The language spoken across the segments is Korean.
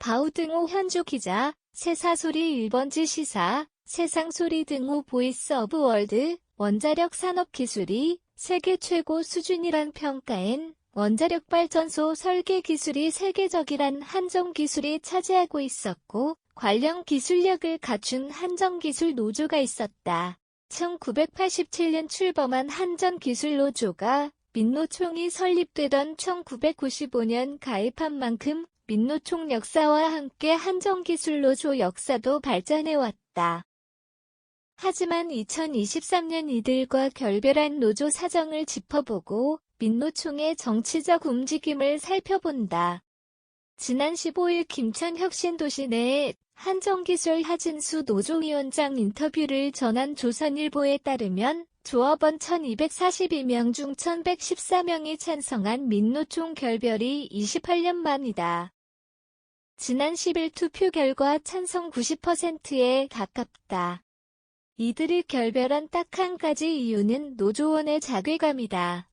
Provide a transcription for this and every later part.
바우등호 현주 기자, 새사소리 1번지 시사, 세상소리 등호 보이스 오브 월드, 원자력 산업기술이 세계 최고 수준이란 평가엔 원자력 발전소 설계 기술이 세계적이란 한정기술이 차지하고 있었고 관련 기술력을 갖춘 한정기술 노조가 있었다. 1987년 출범한 한전기술노조가 민노총이 설립되던 1995년 가입한 만큼 민노총 역사와 함께 한정기술노조 역사도 발전해왔다. 하지만 2023년 이들과 결별한 노조 사정을 짚어보고 민노총의 정치적 움직임을 살펴본다. 지난 15일 김천혁신도시 내에 한정기술 하진수 노조위원장 인터뷰를 전한 조선일보에 따르면 조합원 1242명 중 1114명이 찬성한 민노총 결별이 28년 만이다. 지난 10일 투표 결과 찬성 90%에 가깝다. 이들이 결별한 딱 한 가지 이유는 노조원의 자괴감이다.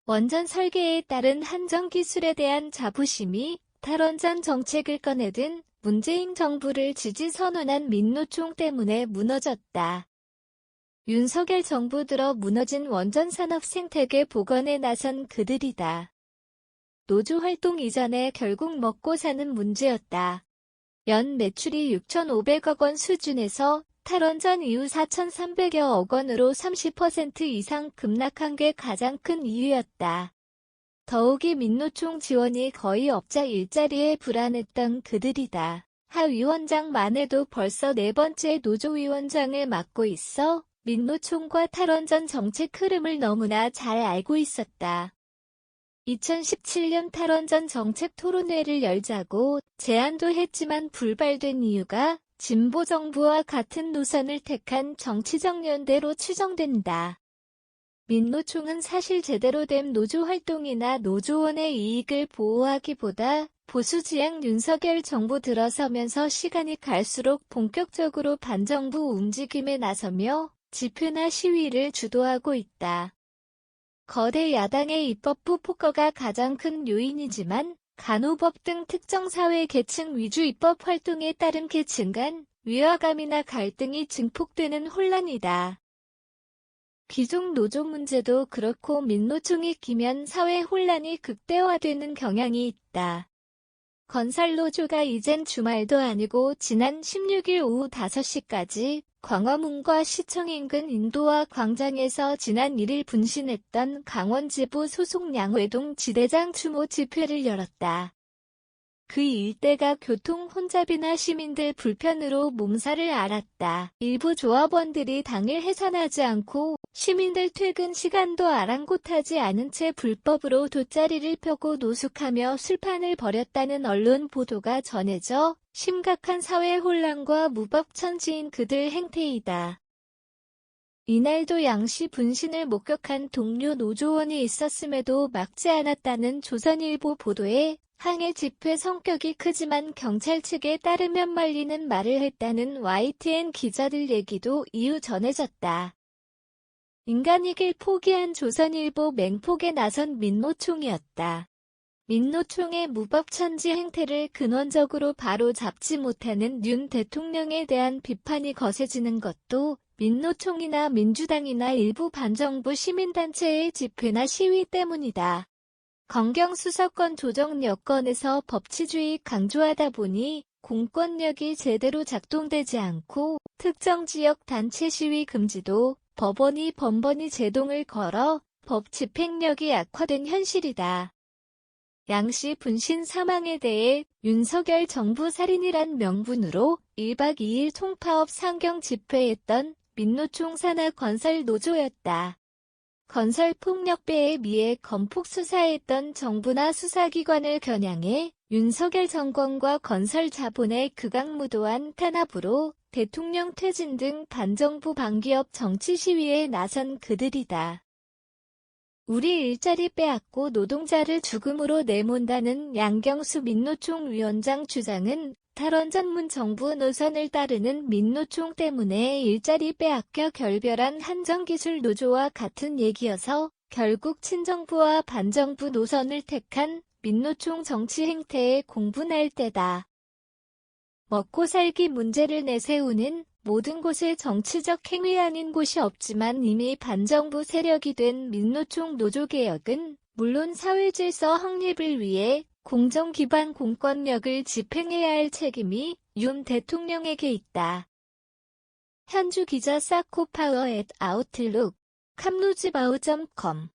원전 설계에 따른 한정기술에 대한 자부심이 탈원전 정책을 꺼내든 문재인 정부를 지지 선언한 민노총 때문에 무너졌다. 윤석열 정부 들어 무너진 원전산업 생태계 복원에 나선 그들이다. 노조 활동 이전에 결국 먹고 사는 문제였다. 연 매출이 6,500억 원 수준에서 탈원전 이후 4,300여억 원으로 30% 이상 급락한 게 가장 큰 이유였다. 더욱이 민노총 지원이 거의 없자 일자리에 불안했던 그들이다. 하 위원장만 해도 벌써 4번째 노조위원장을 맡고 있어 민노총과 탈원전 정책 흐름을 너무나 잘 알고 있었다. 2017년 탈원전 정책 토론회를 열자고 제안도 했지만 불발된 이유가 진보 정부와 같은 노선을 택한 정치적 연대로 추정된다. 민노총은 사실 제대로 된 노조 활동이나 노조원의 이익을 보호하기보다 보수 지향 윤석열 정부 들어서면서 시간이 갈수록 본격적으로 반정부 움직임에 나서며 집회나 시위를 주도하고 있다. 거대 야당의 입법부 폭거가 가장 큰 요인이지만 간호법 등 특정 사회 계층 위주 입법 활동에 따른 계층 간 위화감이나 갈등이 증폭되는 혼란이다. 귀족 노조 문제도 그렇고 민노총이 끼면 사회 혼란이 극대화되는 경향이 있다. 건설노조가 이젠 주말도 아니고 지난 16일 오후 5시까지 광화문과 시청 인근 인도화 광장에서 지난 1일 분신했던 강원지부 소속 양회동 지대장 추모 집회를 열었다. 그 일대가 교통 혼잡이나 시민들 불편으로 몸살을 앓았다. 일부 조합원들이 당일 해산하지 않고 시민들 퇴근 시간도 아랑곳하지 않은 채 불법으로 돗자리를 펴고 노숙하며 술판을 벌였다는 언론 보도가 전해져 심각한 사회 혼란과 무법천지인 그들 행태이다. 이날도 양씨 분신을 목격한 동료 노조원이 있었음에도 막지 않았다는 조선일보 보도에 항해 집회 성격이 크지만 경찰 측에 따르면 말리는 말을 했다는 YTN 기자들 얘기도 이후 전해졌다. 인간이길 포기한 조선일보 맹폭에 나선 민노총이었다. 민노총의 무법천지 행태를 근원적으로 바로 잡지 못하는 윤 대통령에 대한 비판이 거세지는 것도 민노총이나 민주당이나 일부 반정부 시민단체의 집회나 시위 때문이다. 검경수사권 조정 여건에서 법치주의 강조하다 보니 공권력이 제대로 작동되지 않고 특정 지역 단체 시위 금지도 법원이 번번이 제동을 걸어 법 집행력이 악화된 현실이다. 양씨 분신 사망에 대해 윤석열 정부 살인이란 명분으로 1박 2일 총파업 상경 집회했던 민노총 산하 건설 노조였다. 건설폭력배에 비해 건폭 수사했던 정부나 수사기관을 겨냥해 윤석열 정권과 건설 자본의 극악무도한 탄압으로 대통령 퇴진 등 반정부 반기업 정치 시위에 나선 그들이다. 우리 일자리 빼앗고 노동자를 죽음으로 내몬다는 양경수 민노총 위원장 주장은 탈원전문 정부 노선을 따르는 민노총 때문에 일자리 빼앗겨 결별한 한정기술 노조와 같은 얘기여서 결국 친정부와 반정부 노선을 택한 민노총 정치 행태에 공분할 때다. 먹고 살기 문제를 내세우는 모든 곳에 정치적 행위아닌 곳이 없지만 이미 반정부 세력이 된 민노총 노조개혁은 물론 사회질서 확립을 위해 공정 기반 공권력을 집행해야 할 책임이 윤 대통령에게 있다. 현주 기자 사코파워 @아웃룩 캄루즈바우.com